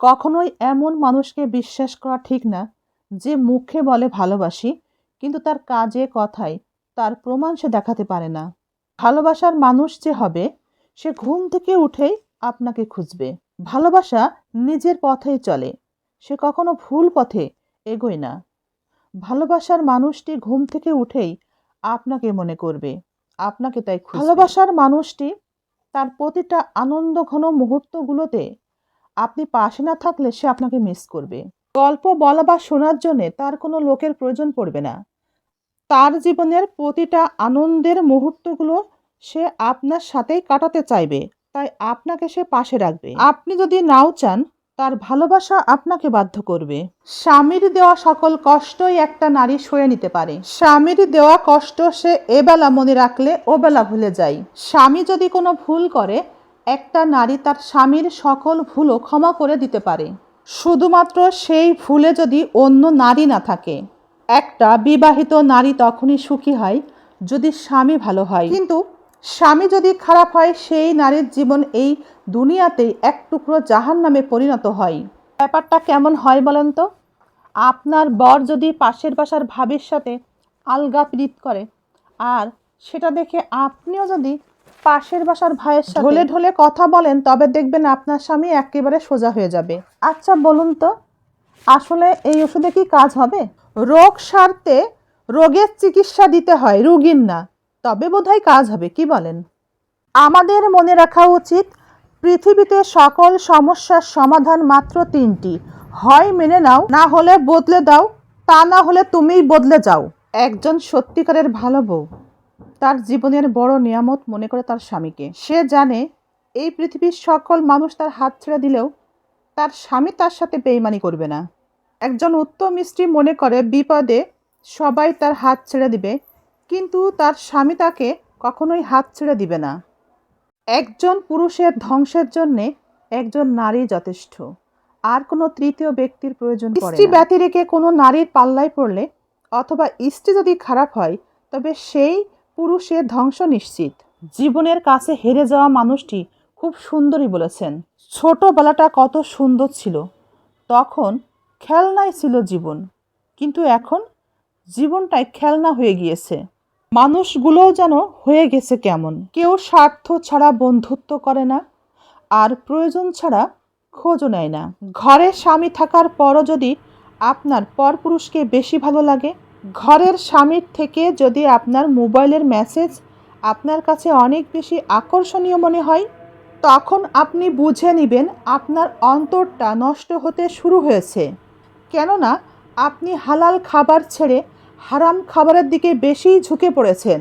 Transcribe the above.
কখনোই এমন মানুষকে বিশ্বাস করা ঠিক না যে মুখে বলে ভালোবাসি কিন্তু তার কাজে কথায় তার প্রমাণ সে দেখাতে পারে না। ভালোবাসার মানুষ যে হবে সে ঘুম থেকে উঠেই আপনাকে খুঁজবে। ভালোবাসা নিজের পথেই চলে, সে কখনো ভুল পথে এগোয় না। ভালোবাসার মানুষটি ঘুম থেকে উঠেই আপনাকে মনে করবে, আপনাকে তাই খুঁজবে। ভালোবাসার মানুষটি তার প্রতিটা আনন্দঘন মুহূর্তগুলোতে আপনি পাশে না থাকলে সে আপনাকে মিস করবে। গল্প বলা বা শোনার জন্যে তার কোনো লোকের প্রয়োজন পড়বে না। তার জীবনের প্রতিটা আনন্দের মুহূর্তগুলো সে আপনার সাথেই কাটাতে চাইবে, তাই আপনাকে সে পাশে রাখবে। আপনি যদি নাও চান, তার ভালোবাসা আপনাকে বাধ্য করবে। স্বামীর দেওয়া সকল কষ্টই একটা নারী সয়ে নিতে পারে। স্বামীর দেওয়া কষ্ট সে এবেলা মনে রাখলে ওবেলা ভুলে যায়। স্বামী যদি কোনো ভুল করে, একটা নারী তার স্বামীর সকল ভুলও ক্ষমা করে দিতে পারে, শুধুমাত্র সেই ভুলে যদি অন্য নারী না থাকে। একটা বিবাহিত নারী তখনই সুখী হয় যদি স্বামী ভালো হয়, কিন্তু স্বামী যদি খারাপ হয় সেই নারীর জীবন এই দুনিয়াতেই এক টুকরো জাহান্নামে পরিণত হয়। ব্যাপারটা কেমন হয় বলেন তো? আপনার বর যদি পাশের বাসার ভাবির সাথে আলগা প্রীত করে, আর সেটা দেখে আপনিও যদি পাশের বাসার ভাইয়ের সাথে ঢলে ঢলে কথা বলেন, তবে দেখবেন আপনার স্বামী একেবারে সোজা হয়ে যাবে। আচ্ছা বলুন তো, আসলে এই ওষুধে কি কাজ হবে? রোগ সারতে রোগের চিকিৎসা দিতে হয়, রোগীর না, তবে বোধহয় কাজ হবে। কি বলেন? আমাদের মনে রাখা উচিত, পৃথিবীতে সকল সমস্যার সমাধান মাত্র তিনটি: হয় মেনে নাও, না হলে বদলে দাও, তা না হলে তুমিই বদলে যাও। একজন সত্যিকারের ভালো বউ তার জীবনের বড় নিয়ামত মনে করে তার স্বামীকে। সে জানে এই পৃথিবীর সকল মানুষ তার হাত ছেড়ে দিলেও তার স্বামী তার সাথে বেইমানি করবে না। একজন উত্তম স্ত্রী মনে করে বিপদে সবাই তার হাত ছেড়ে দিবে, কিন্তু তার স্বামী তাকে কখনোই হাত ছেড়ে দিবে না। একজন পুরুষের ধ্বংসের জন্যে একজন নারী যথেষ্ট, আর কোনো তৃতীয় ব্যক্তির প্রয়োজন পড়ে না। স্ত্রী ব্যতি রেখে কোনো নারীর পাল্লায় পড়লে, অথবা স্ত্রী যদি খারাপ হয়, তবে সেই পুরুষের ধ্বংস নিশ্চিত। জীবনের কাছে হেরে যাওয়া মানুষটি খুব সুন্দরই বলেছেন, ছোটবেলাটা কত সুন্দর ছিল, তখন খেলনাই ছিল জীবন, কিন্তু এখন জীবনটাই খেলনা হয়ে গিয়েছে। মানুষগুলোও যেন হয়ে গেছে কেমন, কেউ স্বার্থ ছাড়া বন্ধুত্ব করে না, আর প্রয়োজন ছাড়া খোঁজও নেয় না। ঘরে স্বামী থাকার পরও যদি আপনার পরপুরুষকে বেশি ভালো লাগে, ঘরের স্বামীর থেকে যদি আপনার মোবাইলের মেসেজ আপনার কাছে অনেক বেশি আকর্ষণীয় মনে হয়, তখন আপনি বুঝে নেবেন আপনার অন্তরটা নষ্ট হতে শুরু হয়েছে। কেননা আপনি হালাল খাবার ছেড়ে হারাম খাবারের দিকে বেশি ঝুঁকে পড়েছেন।